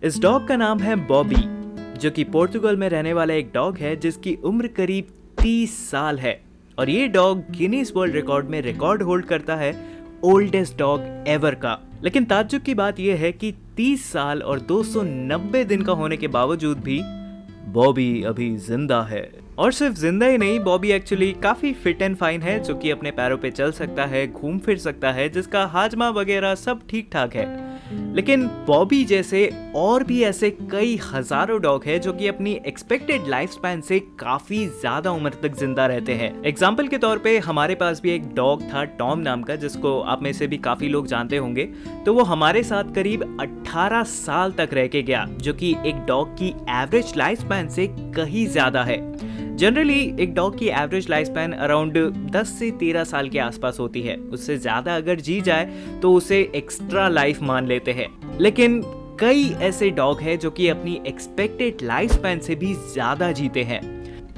इस डॉग का नाम है बॉबी, जो कि पोर्तुगल में रहने वाला एक डॉग है जिसकी उम्र करीब 30 साल है। और ये डॉग गिनीज वर्ल्ड रिकॉर्ड में रिकॉर्ड होल्ड करता है ओल्डेस्ट डॉग एवर का। लेकिन ताज्जुब की बात यह है कि 30 साल और 290 दिन का होने के बावजूद भी बॉबी अभी जिंदा है। और सिर्फ जिंदा ही नहीं, बॉबी एक्चुअली काफी फिट एंड फाइन है, जो कि अपने पैरों पे चल सकता है, घूम फिर सकता है, जिसका हाजमा वगैरह सब ठीक ठाक है। लेकिन बॉबी जैसे और भी ऐसे कई हजारों डॉग हैं जो कि अपनी एक्सपेक्टेड लाइफ स्पैन से काफी ज्यादा उम्र तक जिंदा रहते हैं। एग्जाम्पल के तौर पे हमारे पास भी एक डॉग था टॉम नाम का, जिसको आप में से भी काफी लोग जानते होंगे। तो वो हमारे साथ करीब 18 साल तक रह के गया, जो कि एक डॉग की एवरेज लाइफ स्पैन से कहीं ज्यादा है। जनरली एक डॉग की एवरेज लाइफ स्पैन अराउंड 10 से 13 साल के आसपास होती है। उससे ज्यादा अगर जी जाए तो उसे एक्स्ट्रा लाइफ मान लेते हैं। लेकिन कई ऐसे डॉग हैं जो कि अपनी एक्सपेक्टेड लाइफ स्पैन से भी ज्यादा जीते हैं।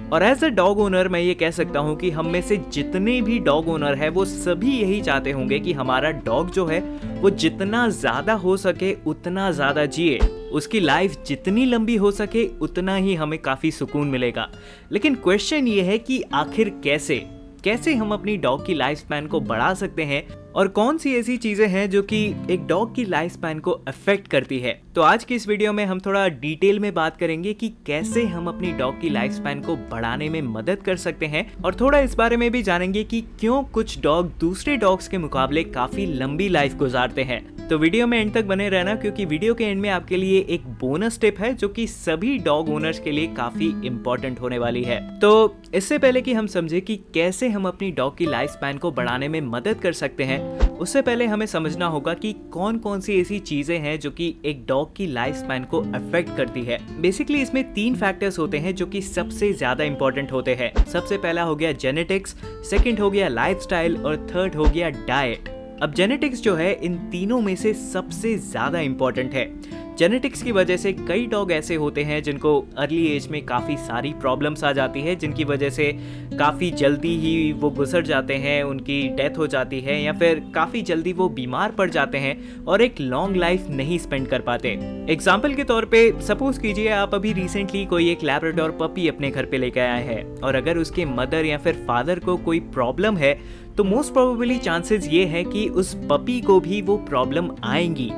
और एज अ डॉग ओनर मैं ये कह सकता हूँ कि हम में से जितने भी डॉग ओनर है वो सभी यही चाहते होंगे कि हमारा डॉग जो है वो जितना ज्यादा हो सके उतना ज्यादा जिए, उसकी लाइफ जितनी लंबी हो सके उतना ही हमें काफी सुकून मिलेगा। लेकिन क्वेश्चन ये है कि आखिर कैसे हम अपनी डॉग की लाइफ स्पैन को बढ़ा सकते हैं और कौन सी ऐसी चीजें हैं जो कि एक डॉग की लाइफ स्पैन को अफेक्ट करती है। तो आज की इस वीडियो में हम थोड़ा डिटेल में बात करेंगे कि कैसे हम अपनी डॉग की लाइफ स्पैन को बढ़ाने में मदद कर सकते हैं, और थोड़ा इस बारे में भी जानेंगे कि क्यों कुछ डॉग दूसरे डॉग्स के मुकाबले काफी लंबी लाइफ गुजारते हैं। तो वीडियो में एंड तक बने रहना, क्योंकि वीडियो के एंड में आपके लिए एक बोनस टिप है जो कि सभी डॉग ओनर्स के लिए काफी इंपॉर्टेंट होने वाली है। तो इससे पहले कि हम समझे कि कैसे हम अपनी डॉग की लाइफ स्पैन को बढ़ाने में मदद कर सकते हैं, उससे पहले हमें समझना होगा कि कौन कौन सी ऐसी चीजें हैं जो कि एक डॉग की लाइफ स्पैन को अफेक्ट करती है। बेसिकली इसमें 3 फैक्टर्स होते हैं जो कि सबसे ज्यादा इंपॉर्टेंट होते हैं। सबसे पहला हो गया जेनेटिक्स, सेकंड हो गया लाइफस्टाइल और थर्ड हो गया डाइट। अब जेनेटिक्स जो है इन तीनों में से सबसे ज्यादा इंपॉर्टेंट है। जेनेटिक्स की वजह से कई डॉग ऐसे होते हैं जिनको अर्ली एज में काफ़ी सारी प्रॉब्लम्स आ जाती है, जिनकी वजह से काफ़ी जल्दी ही वो गुजर जाते हैं, उनकी डेथ हो जाती है, या फिर काफ़ी जल्दी वो बीमार पड़ जाते हैं और एक लॉन्ग लाइफ नहीं स्पेंड कर पाते। एग्जाम्पल के तौर पे सपोज कीजिए आप अभी रिसेंटली कोई एक लैब्राडोर पपी अपने घर पे लेकर आए हैं, और अगर उसके मदर या फिर फादर को कोई प्रॉब्लम है तो मोस्ट प्रोबेबली चांसेस ये है कि उस पपी को भी वो प्रॉब्लम आएंगी।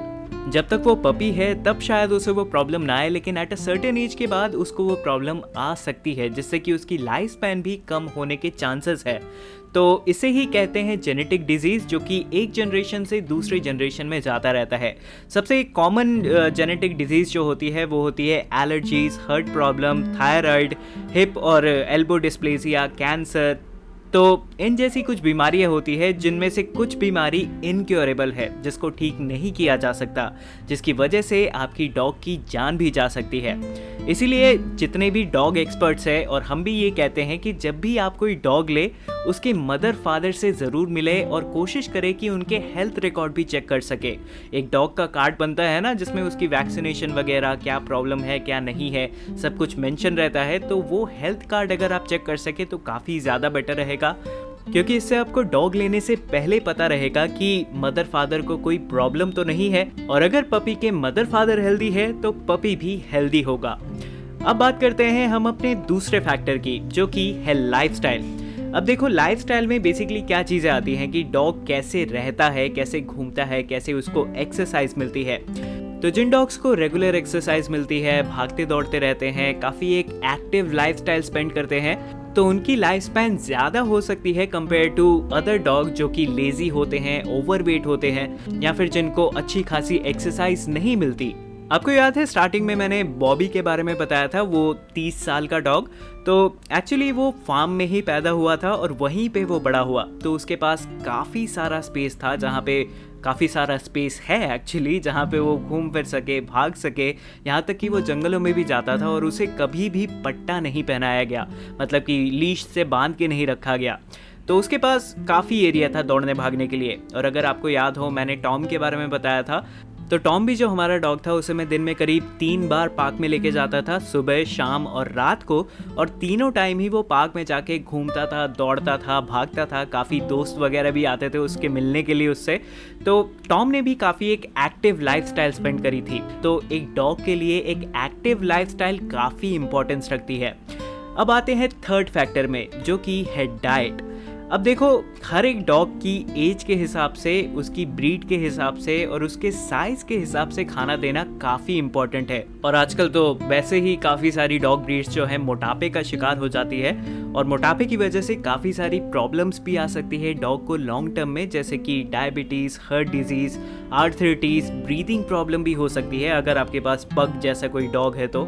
जब तक वो पपी है तब शायद उसे वो प्रॉब्लम ना आए, लेकिन एट अ सर्टेन एज के बाद उसको वो प्रॉब्लम आ सकती है, जिससे कि उसकी लाइफ स्पैन भी कम होने के चांसेस है। तो इसे ही कहते हैं जेनेटिक डिजीज, जो कि एक जनरेशन से दूसरे जनरेशन में जाता रहता है। सबसे कॉमन जेनेटिक डिजीज जो होती है वो होती है allergies, heart problem, thyroid, hip और एल्बो डिस्प्लेसिया, कैंसर। तो इन जैसी कुछ बीमारियां होती है जिनमें से कुछ बीमारी इनक्योरेबल है, जिसको ठीक नहीं किया जा सकता, जिसकी वजह से आपकी डॉग की जान भी जा सकती है। इसीलिए जितने भी डॉग एक्सपर्ट्स हैं और हम भी ये कहते हैं कि जब भी आप कोई डॉग ले उसके मदर फादर से ज़रूर मिले और कोशिश करें कि उनके हेल्थ रिकॉर्ड भी चेक कर सके। एक डॉग का कार्ड बनता है ना, जिसमें उसकी वैक्सीनेशन वगैरह, क्या प्रॉब्लम है क्या नहीं है, सब कुछ मेंशन रहता है। तो वो हेल्थ कार्ड अगर आप चेक कर सके तो काफ़ी ज़्यादा बेटर रहेगा, क्योंकि इससे आपको डॉग लेने से पहले पता रहेगा कि मदर फादर को कोई प्रॉब्लम तो नहीं है, और अगर पपी के मदर फादर हेल्दी है तो पपी भी हेल्दी होगा। अब बात करते हैं हम अपने दूसरे फैक्टर की, जो कि है लाइफस्टाइल। अब देखो, लाइफस्टाइल में बेसिकली क्या चीज़ें आती हैं कि डॉग कैसे रहता है, कैसे घूमता है, कैसे उसको एक्सरसाइज मिलती है। तो जिन डॉग्स को रेगुलर एक्सरसाइज मिलती है, भागते दौड़ते रहते हैं, काफ़ी एक एक्टिव लाइफस्टाइल स्पेंड करते हैं, तो उनकी लाइफ स्पैन ज़्यादा हो सकती है कंपेयर टू अदर डॉग जो कि लेजी होते हैं, ओवरवेट होते हैं, या फिर जिनको अच्छी खासी एक्सरसाइज नहीं मिलती। आपको याद है स्टार्टिंग में मैंने बॉबी के बारे में बताया था, वो 30 साल का डॉग। तो एक्चुअली वो फार्म में ही पैदा हुआ था और वहीं पे वो बड़ा हुआ। तो उसके पास काफ़ी सारा स्पेस था, जहाँ पे काफ़ी सारा स्पेस है एक्चुअली, जहाँ पे वो घूम फिर सके, भाग सके, यहाँ तक कि वो जंगलों में भी जाता था और उसे कभी भी पट्टा नहीं पहनाया गया, मतलब कि लीश से बांध के नहीं रखा गया। तो उसके पास काफ़ी एरिया था दौड़ने भागने के लिए। और अगर आपको याद हो, मैंने टॉम के बारे में बताया था, तो टॉम भी जो हमारा डॉग था उसे मैं दिन में करीब 3 बार पार्क में लेके जाता था, सुबह, शाम और रात को। और तीनों टाइम ही वो पार्क में जाके घूमता था, दौड़ता था, भागता था। काफ़ी दोस्त वगैरह भी आते थे उसके मिलने के लिए उससे। तो टॉम ने भी काफ़ी एक एक्टिव लाइफस्टाइल स्पेंड करी थी। तो एक डॉग के लिए एक एक्टिव लाइफस्टाइल काफ़ी इंपॉर्टेंस रखती है। अब आते हैं थर्ड फैक्टर में, जो कि है डाइट। अब देखो, हर एक डॉग की एज के हिसाब से, उसकी ब्रीड के हिसाब से और उसके साइज के हिसाब से खाना देना काफ़ी इम्पोर्टेंट है। और आजकल तो वैसे ही काफ़ी सारी डॉग ब्रीड्स जो है मोटापे का शिकार हो जाती है, और मोटापे की वजह से काफ़ी सारी प्रॉब्लम्स भी आ सकती है डॉग को लॉन्ग टर्म में, जैसे कि diabetes, heart disease, arthritis, breathing problem भी हो सकती है अगर आपके पास पग जैसा कोई डॉग है तो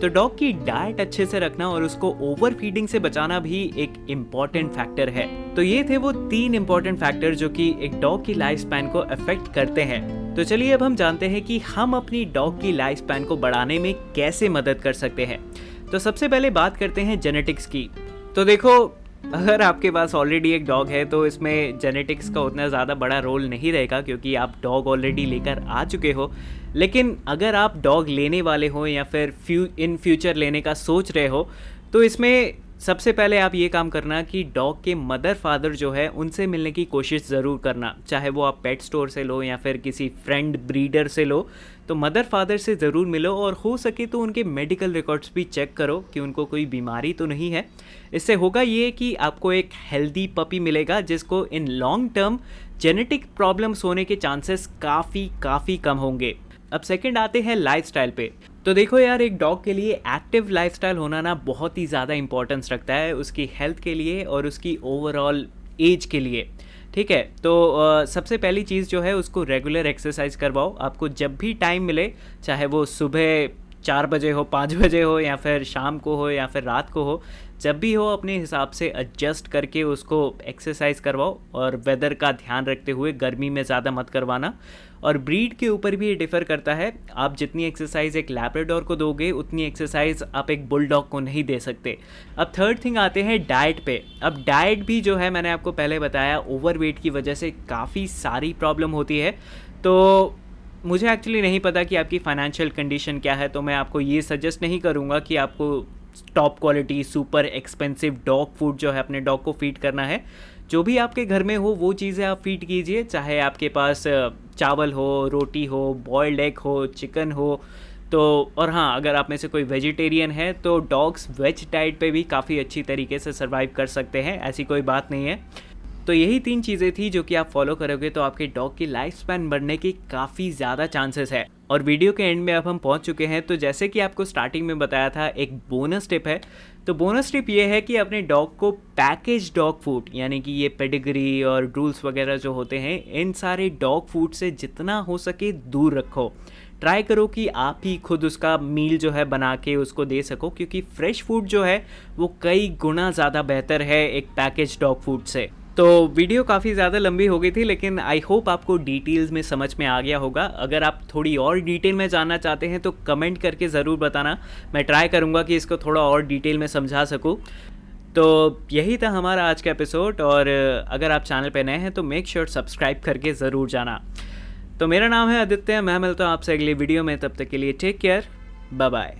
डॉग की डाइट अच्छे से रखना और उसको ओवर फीडिंग से बचाना भी एक इम्पॉर्टेंट फैक्टर है। तो ये थे वो 3 इम्पॉर्टेंट फैक्टर जो कि एक डॉग की लाइफ स्पैन को अफेक्ट करते हैं। तो चलिए अब हम जानते हैं कि हम अपनी डॉग की लाइफ स्पैन को बढ़ाने में कैसे मदद कर सकते हैं। तो सबसे पहले बात करते हैं जेनेटिक्स की। तो देखो, अगर आपके पास ऑलरेडी एक डॉग है तो इसमें जेनेटिक्स का उतना ज़्यादा बड़ा रोल नहीं रहेगा, क्योंकि आप डॉग ऑलरेडी लेकर आ चुके हो। लेकिन अगर आप डॉग लेने वाले हो या फिर इन फ्यूचर लेने का सोच रहे हो, तो इसमें सबसे पहले आप ये काम करना कि डॉग के मदर फादर जो है उनसे मिलने की कोशिश ज़रूर करना। चाहे वो आप पेट स्टोर से लो या फिर किसी फ्रेंड ब्रीडर से लो, तो मदर फादर से ज़रूर मिलो और हो सके तो उनके मेडिकल रिकॉर्ड्स भी चेक करो कि उनको कोई बीमारी तो नहीं है। इससे होगा ये कि आपको एक हेल्दी पपी मिलेगा जिसको in long term genetic problems होने के चांसेस काफ़ी कम होंगे। अब सेकंड आते हैं लाइफस्टाइल पे। तो देखो यार, एक डॉग के लिए एक्टिव लाइफस्टाइल होना ना बहुत ही ज़्यादा इंपॉर्टेंस रखता है उसकी हेल्थ के लिए और उसकी ओवरऑल एज के लिए। ठीक है, तो सबसे पहली चीज़ जो है उसको रेगुलर एक्सरसाइज करवाओ। आपको जब भी टाइम मिले, चाहे वो सुबह 4 बजे हो, 5 बजे हो या फिर शाम को हो या फिर रात को हो, जब भी हो अपने हिसाब से एडजस्ट करके उसको एक्सरसाइज करवाओ। और वेदर का ध्यान रखते हुए गर्मी में ज़्यादा मत करवाना। और ब्रीड के ऊपर भी ये डिफ़र करता है। आप जितनी एक्सरसाइज एक लैब्राडोर को दोगे उतनी एक्सरसाइज आप एक बुलडॉग को नहीं दे सकते। अब थर्ड थिंग आते हैं डाइट पे। अब डाइट भी जो है, मैंने आपको पहले बताया, ओवरवेट की वजह से काफ़ी सारी प्रॉब्लम होती है। तो मुझे एक्चुअली नहीं पता कि आपकी फाइनेंशियल कंडीशन क्या है, तो मैं आपको ये सजेस्ट नहीं करूँगा कि आपको top quality super expensive dog food जो है अपने डॉग को फीड करना है। जो भी आपके घर में हो वो चीज़ें आप फीड कीजिए, चाहे आपके पास चावल हो, रोटी हो, बॉइल्ड एग हो, चिकन हो। तो और हाँ, अगर आप में से कोई वेजिटेरियन है तो डॉग्स वेज डाइट पे भी काफ़ी अच्छी तरीके से सर्वाइव कर सकते हैं, ऐसी कोई बात नहीं है। तो यही 3 चीज़ें थी जो कि आप फॉलो करोगे तो आपके डॉग की लाइफ स्पैन बढ़ने की काफ़ी ज़्यादा चांसेस है। और वीडियो के एंड में अब हम पहुंच चुके हैं। तो जैसे कि आपको स्टार्टिंग में बताया था, एक बोनस टिप है। तो बोनस टिप ये है कि अपने डॉग को पैकेज डॉग फूड, यानी कि ये पेडिग्री और ड्रूल्स वगैरह जो होते हैं, इन सारे डॉग फूड से जितना हो सके दूर रखो। ट्राई करो कि आप ही खुद उसका मील जो है बना के उसको दे सको, क्योंकि फ्रेश फूड जो है वो कई गुना ज़्यादा बेहतर है एक पैकेज डॉग फूड से। तो वीडियो काफ़ी ज़्यादा लंबी हो गई थी, लेकिन आई होप आपको डिटेल्स में समझ में आ गया होगा। अगर आप थोड़ी और डिटेल में जानना चाहते हैं तो कमेंट करके ज़रूर बताना, मैं ट्राई करूँगा कि इसको थोड़ा और डिटेल में समझा सकूँ। तो यही था हमारा आज का एपिसोड, और अगर आप चैनल पे नए हैं तो मेक श्योर सब्सक्राइब करके ज़रूर जाना। तो मेरा नाम है आदित्य, मैं मिलता हूँ आपसे अगली वीडियो में। तब तक के लिए टेक केयर, बाय बाय।